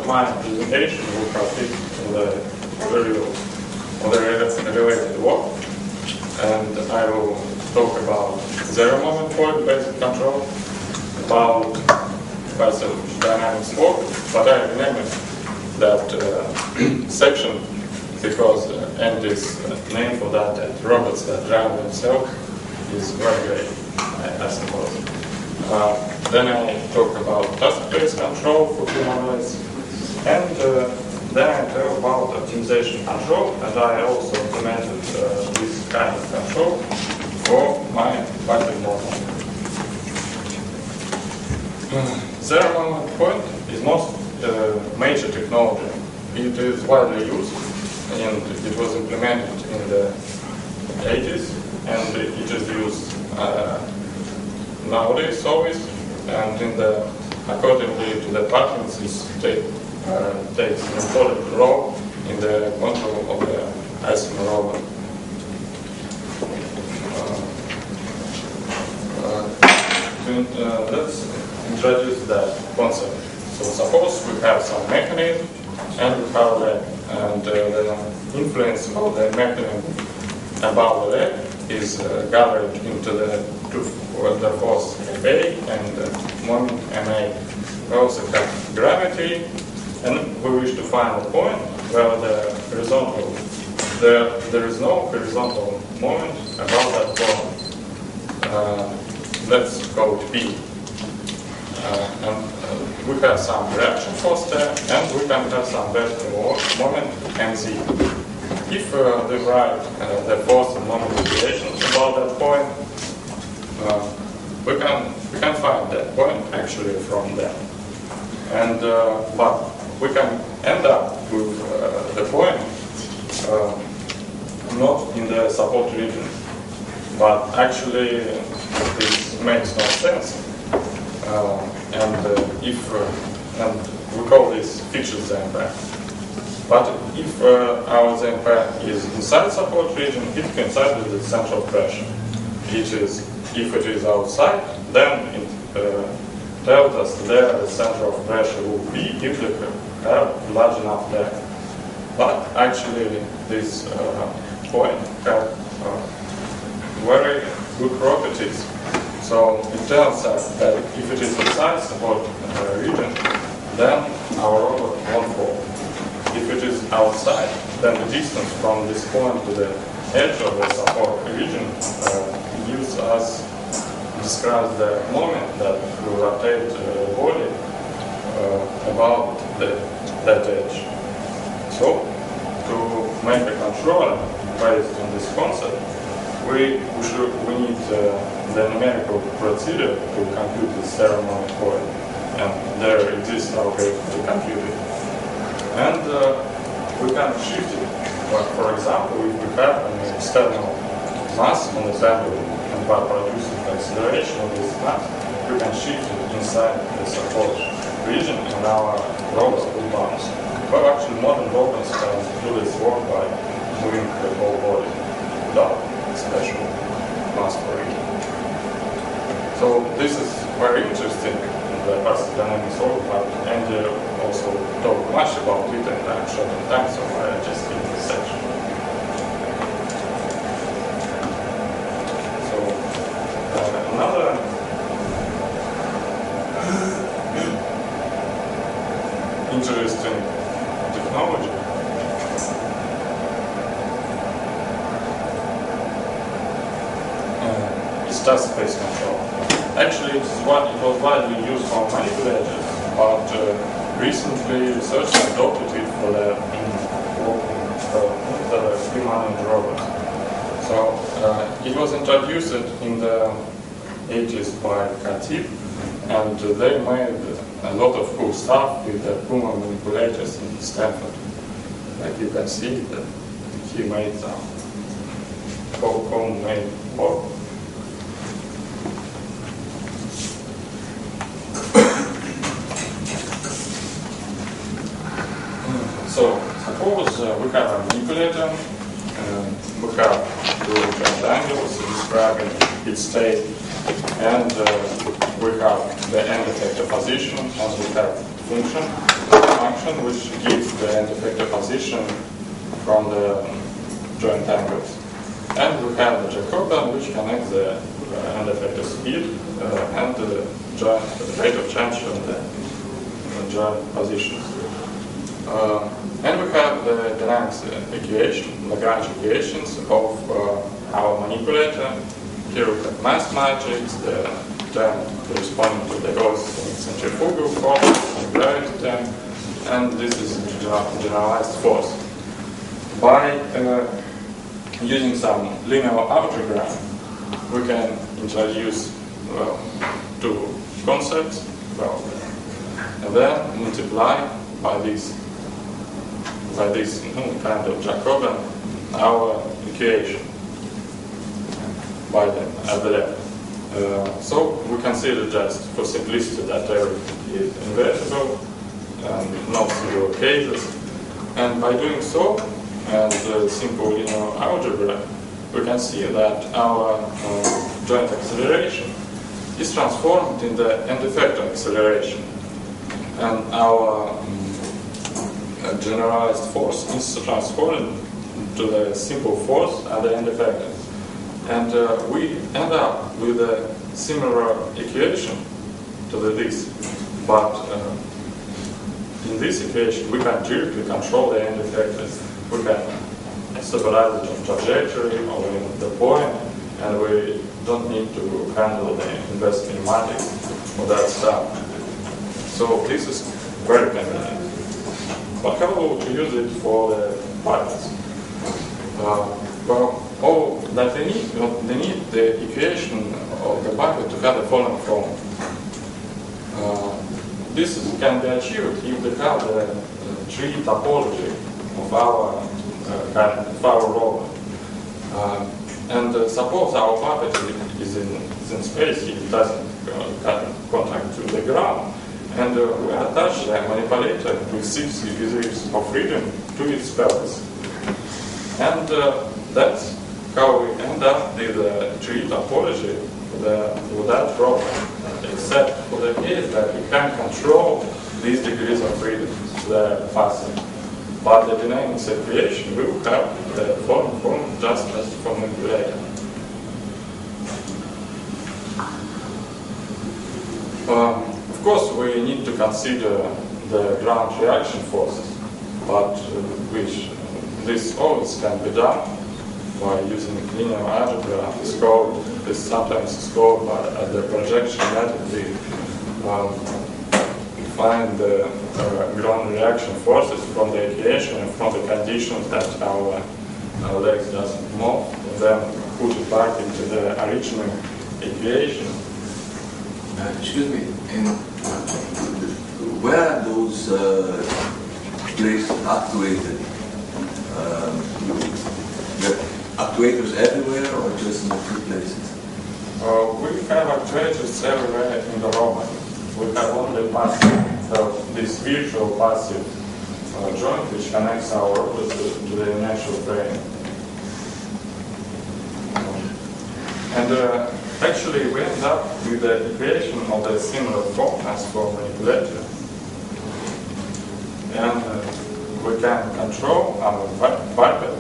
my presentation will consist in the overview of the related work, and I will talk about zero moment point basic control, about passive dynamics work, but I remember that section because Andy's name for that robots that drive themselves is very great, I suppose. Then I talk about task-based control for humanoids, and then I talk about optimization control, and I also implemented this kind of control for my passive model. Zero moment point is most major technology. It is widely used, and it was implemented in the 80s, and it is used nowadays always, and accordingly to the patents, it takes an important role in the control of the isomer robot. Let's introduce that concept. So suppose we have some mechanism, and we have a leg, and the influence of the mechanism above the leg is gathered into the force Fa and moment Ma. We also have gravity, and we wish to find a point where there is no horizontal moment above that point. Let's call it P. And we have some reaction force there, and we can have some vertical moment mz. If we write the force and moment relations about that point, we can find that point actually from there. And but we can end up with the point not in the support region, but actually this makes no sense. And we call this fixed ZMP. But if our ZMP is inside support region, it coincides with the central pressure. If it is outside, then it tells us there the center of pressure will be if we have large enough leg. But actually, this point has very good properties. So it tells us that if it is inside support region, then our robot won't fall. If it is outside, then the distance from this point to the edge of the support region describes the moment that will rotate the body about that edge. So to make a controller based on this concept, we need the numerical procedure to compute this zero moment point, and there exists algorithm to compute it. And we can shift it. But for example, if we have an external mass on the pendulum, and by producing the acceleration of this mass, we can shift it inside the support region, and our robot will bounce. Well, actually, modern robots can do this work by moving the whole body without special mass for it. So this is very interesting in the passive dynamics work, but Andy also talked much about it, and I'm short on time, so I just skip this section. So another interesting technology is task-based control. Actually, it was widely used for manipulators, but recently researchers adopted it for the humanoid robot. So it was introduced in the 80s by Khatib, and they made a lot of cool stuff with the Puma manipulators in Stanford. Like you can see that he made some homemade work. So suppose we have a manipulator, we have two rectangles describing its state, and we have the end effector position, and we have function which gives the end effector position from the joint angles. And we have the Jacobian which connects the end effector speed and the rate of change of the joint positions. And we have the dynamics equation, Lagrange equations of our manipulator. Here we have mass matrix, the term corresponding to the Gauss centrifugal force, and gravity term, and this is generalized force. By using some linear algebra, we can introduce two concepts, and then multiply by this kind of Jacobian our equation at the left. So we consider just for simplicity that everything is invertible and not zero cases. And by doing so, and simple linear algebra, we can see that our joint acceleration is transformed in the end effector acceleration. And our generalized force is transformed to the simple force at the end effector. And we end up with a similar equation to this, but in this equation we can directly control the end effectors. We can stabilize the trajectory or the point, and we don't need to handle the inverse kinematics or that stuff. So this is very convenient. But how to use it for the pilots? Well, all that they need the equation of the bucket to have the following form. This can be achieved if we have the tree topology of our rover. And suppose our puppet is in space, it doesn't contact to the ground, and we attach the manipulator with 6 degrees of freedom to its pelvis. And that's how we end up with the tree topology with that problem, except for the case that we can control these degrees of freedom, the passing. But the dynamics equation will have the form just as for manipulator. Of course, we need to consider the ground reaction forces, but this always can be done by using linear algebra. This sometimes is called by the projection method. We find the ground reaction forces from the equation and from the conditions that our legs doesn't move, and then put it back into the original equation. Excuse me, where are those places actuated? The actuators everywhere or just in a few places? We have actuators everywhere in the rover. We have only passive, so this virtual passive joint which connects our rover to the inertial frame. And actually we end up with the equation of the similar form as for manipulator. And we can control our biped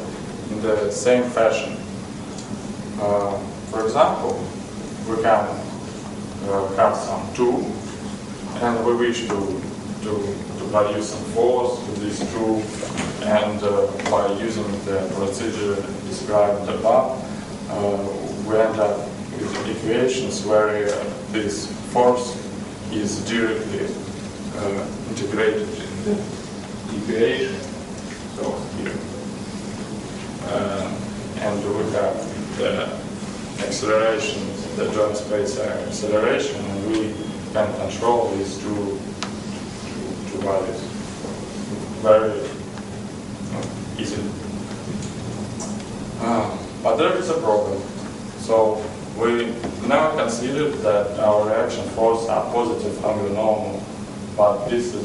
in the same fashion. For example, we can have some tool, and we wish to produce some force to this tool, and by using the procedure described above, we end up with equations where this force is directly integrated in the equation. So here, and we have the acceleration, the joint space acceleration, and we can control these two values very easily. But there is a problem. So we now considered that our reaction forces are positive under normal, but this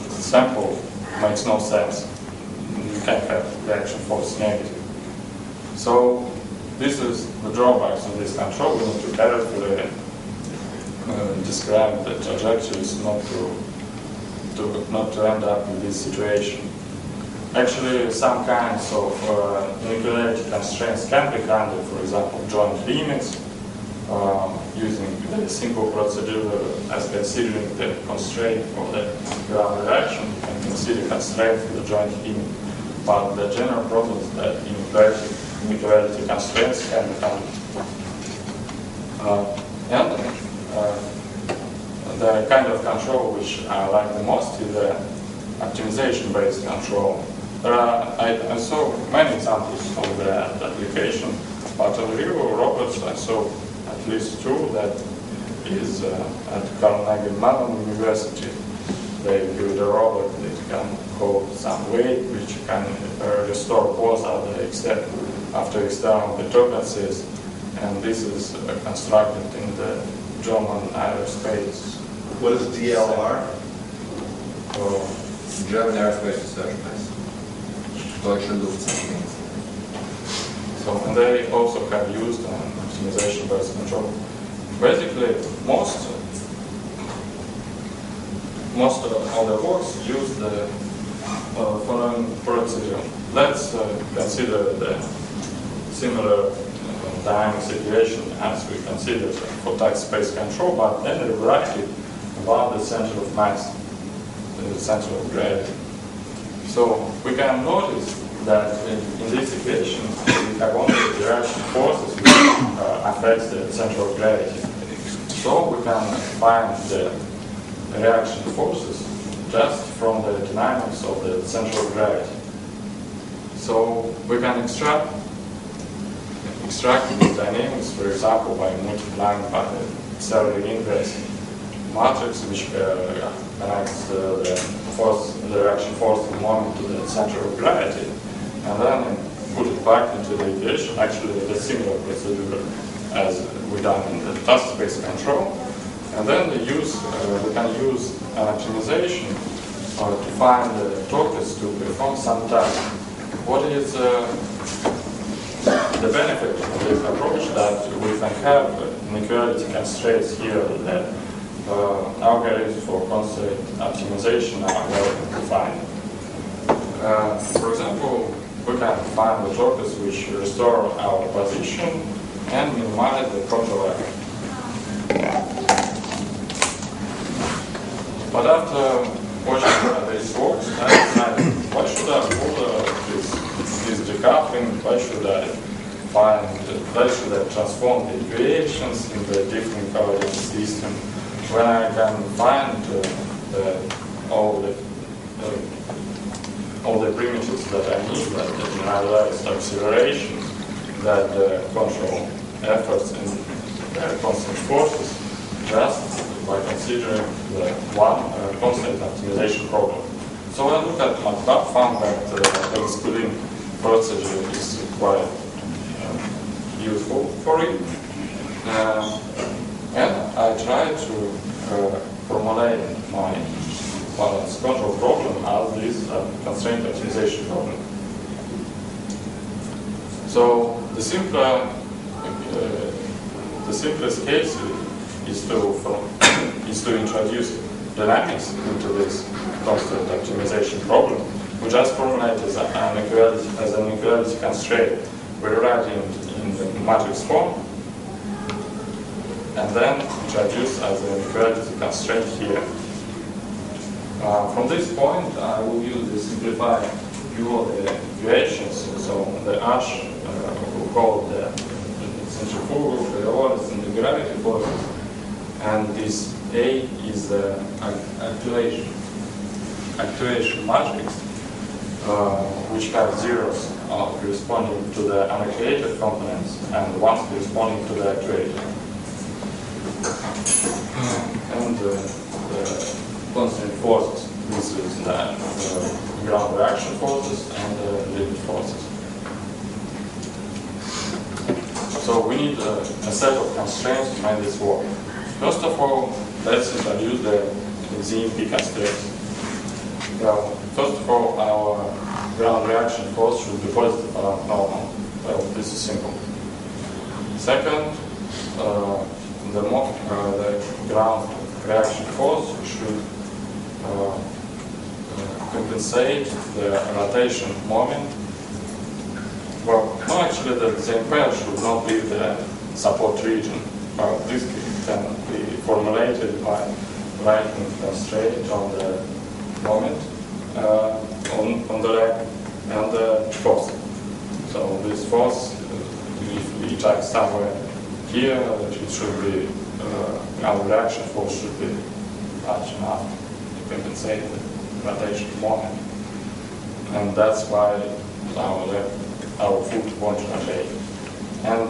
sample makes no sense. You can't have reaction force negative. So this is the drawbacks of this control. We need to carefully describe the trajectories not to end up in this situation. Actually, some kinds of inequality constraints can be handled, for example, joint limits, using a simple procedure as considering the constraint of the ground reaction. You can consider constraint for the joint limit. But the general problem is that inequality constraints can be handled. The kind of control which I like the most is the optimization-based control. I saw many examples of that application, but on real robots I saw at least two that is at Carnegie Mellon University. They build a robot that can hold some weight, which can restore pose after external perturbances, and this is constructed in the German aerospace. What is DLR? German Aerospace Research Base. Deutsche Lufthansa. So, and they also have used an optimization-based control. Basically, most of the works use the following procedure. Let's consider the similar dynamic situation as we considered for tight space control, but then rewrite it about the center of mass, the center of gravity. So we can notice that in this equation we have only the reaction forces which affect the center of gravity. So we can find the reaction forces just from the dynamics of the center of gravity. So we can extract the dynamics, for example, by multiplying by the Serre inverse matrix, which connects the reaction force and moment to the center of gravity, and then put it back into the equation. Actually, the similar procedure as we done in the task space control, and then we can use an optimization to find the torques to perform some task. What is the benefit of this approach? That we can have inequality constraints here that algorithms for constant optimization are well defined. For example, we can find the torques which restore our position and minimize the control error. But after watching how this works, I decided, why should I bother this decoupling? Why should I transform the equations in the different coordinate system when I can find all the primitives that I need, like the generalized acceleration, that control efforts and constant forces, just by considering the one constant optimization problem. So when I looked at MATLAB, found that the schooling procedure is quite useful for it. And I tried to formulate my balance control problem as this constraint optimization problem. So the simplest case is to introduce dynamics into this constant optimization problem. We just formulate as an inequality constraint. We write it in the matrix form, and then introduce as an inequality constraint here. From this point, I will use the simplified view of the equations. So the H will call the centrifugal, the R's, and the gravity forces, and this A is the actuation matrix, which have zeros corresponding to the unactuated components and ones corresponding to the actuated. And the constant forces, this is the ground reaction forces and the limit forces. So we need a set of constraints to make this work. First of all, let's introduce the ZMP constraints. Well, first of all, our ground reaction force should be positive around normal. Well, this is simple. Second, the ground reaction force should compensate the rotation moment. Well, no, actually, the impair should not be the support region. Well, this can be formulated by writing constraint on the moment, on the leg, and the force. So this force, if we check somewhere here, it should be, our reaction force should be large enough to compensate the rotation moment. And that's why our foot won't rotate. And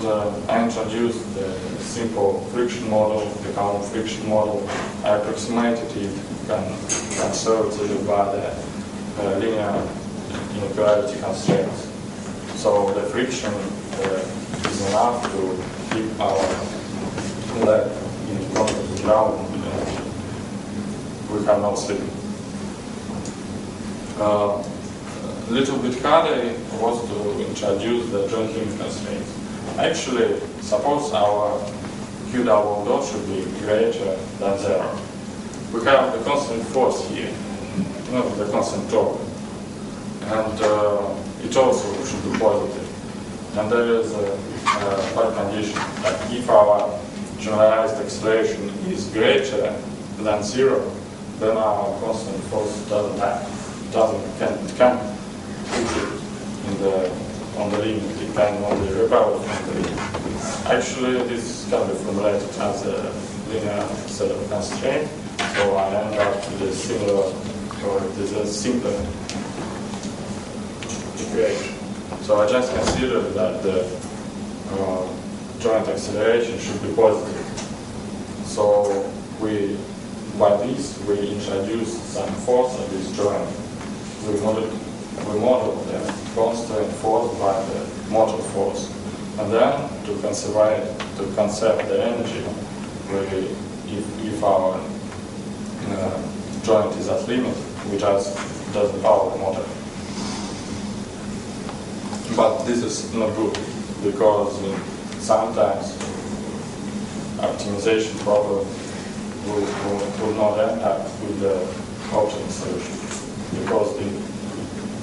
I introduced the simple friction model, the common friction model. I approximated it conservatively by the linear inequality constraints. So the friction is enough to keep our leg in contact with the ground. We have no slip. Little bit harder was to introduce the joint limit constraints. Actually, suppose our Q double dot should be greater than 0. We have the constant force here, the constant torque, and it also should be positive. And there is a part condition that if our generalized acceleration is greater than 0, then our constant force can't push it on the limit. It can only repel from the limit. Actually, this can be formulated as a linear set of constraints. So I end up with a similar, or with a simpler equation. So I just consider that the joint acceleration should be positive. So by this, we introduce some force at this joint. We model the constant force by the motor force. And then to conserve the energy, if our joint is at limit, we just does the power motor. But this is not good, because sometimes optimization problem will not end up with the optimal solution, because they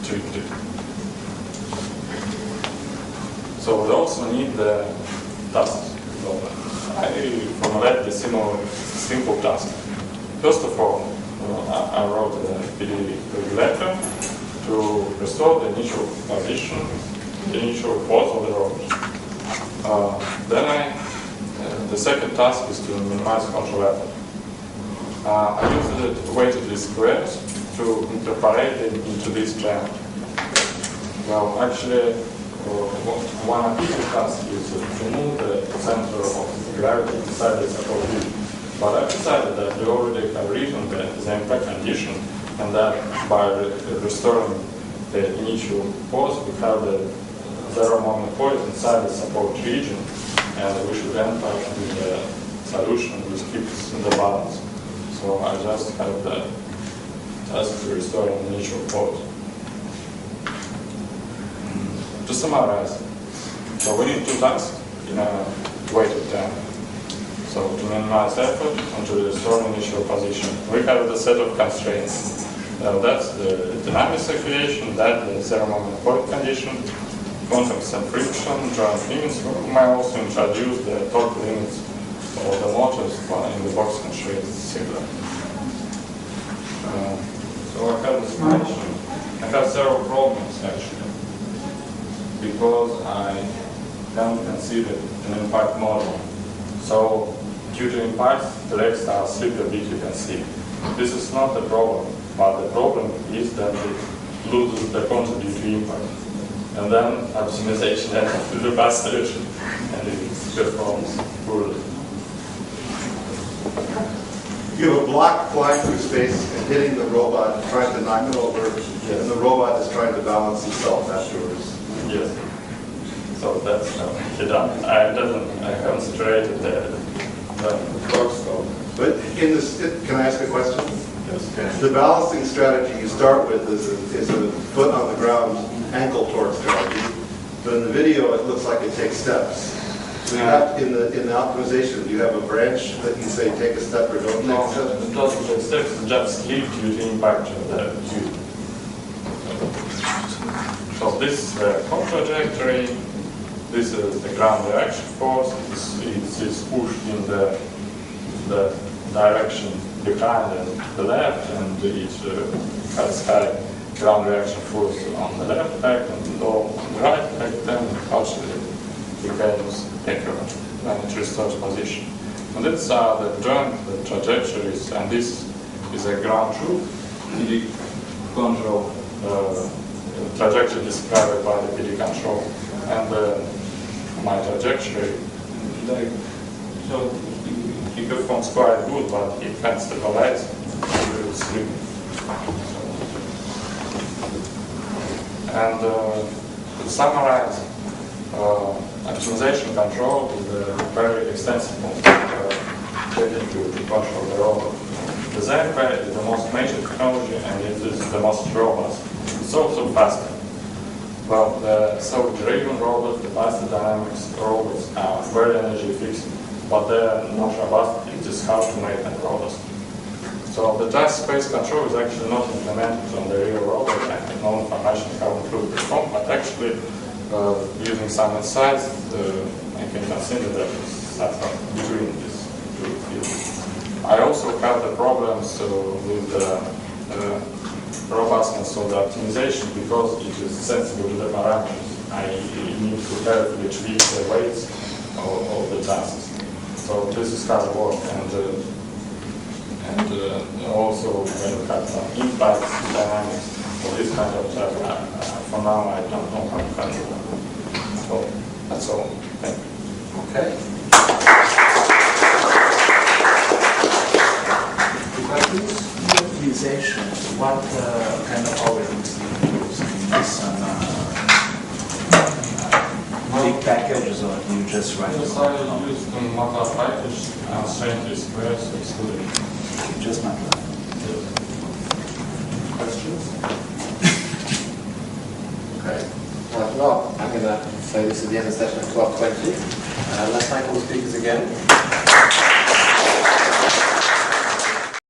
tricked it. So we also need the task problem. I formulate the simple task. First of all, I wrote a PD regulator to restore the initial position, the initial pose of the rotor. The second task is to minimize control effort. I used weighted least squares to incorporate it into this channel. Well, actually, one appealing task is to move the center of gravity inside the support region. But I decided that we already have written the impact condition, and that by restoring the initial pose, we have the zero moment point inside the support region, and we should end up with the solution which keeps the balance. So I just have the task to restore an initial pose. To summarize, so we need two tasks in a weighted time. So to minimize effort and to restore initial position, we have the set of constraints. That's the dynamics equation, that's the zero moment point condition, contacts and friction, joint limits. We might also introduce the torque limits of the motors in the box constraints similar. So I have this condition. I have several problems actually, because I haven't considered an impact model. So due to impacts, the legs are slippery a bit, you can see. This is not the problem, but the problem is that it loses the content due to impact. And then optimization ends to the best solution, and it performs poorly. You have a block flying through space and hitting the robot, trying to knock it over, Yes. and the robot is trying to balance itself afterwards. Yes. So that's how it done. I concentrated the torque scope. But in this, can I ask a question? Yes. The balancing strategy you start with is a foot on the ground ankle torque strategy. But in the video, it looks like it takes steps. So you have, in the optimization, you have a branch that you say take a step or don't No, take a step? it doesn't take steps, it just leads you to impact the tube. So this is the home trajectory, this is the ground reaction force, it is pushed in the direction behind the left, and it has high ground reaction force on the left leg and low on the right leg, then partially becomes accurate when it restores position. And these are the joint trajectories, and this is a ground truth PD control trajectory described by the PD control, and my trajectory. So he performs quite good, but he can't stabilize. And to summarize, optimization control is a very extensive technique to control the robot. The ZFA is the most major technology, and it is the most robust. It's also faster. Well, the self-driven robots, the faster dynamics robots are very energy efficient, but they are not robust. It is hard to make them robust. So the task space control is actually not implemented on the real robot. I have no information how it will perform, but actually using some insights, I can consider that it's between these two fields. I also have the problems with the robustness of the optimization because it is sensitive to the parameters. I need to carefully tweak the weights of the tasks. So this is hard work, and also when we have some impacts, dynamics, so this kind of stuff, for now I don't know how to handle them. So that's all. Thank you. Okay. Questions? Utilization. What kind of algorithms do you use? Do you use some big packages, or do you just write? Yes, I use the MATLAB package and straight squares excluding. Just MATLAB. Questions? Okay. Well, if not, I'm going to say this is the end of session at 12:20. Let's thank all the speakers again.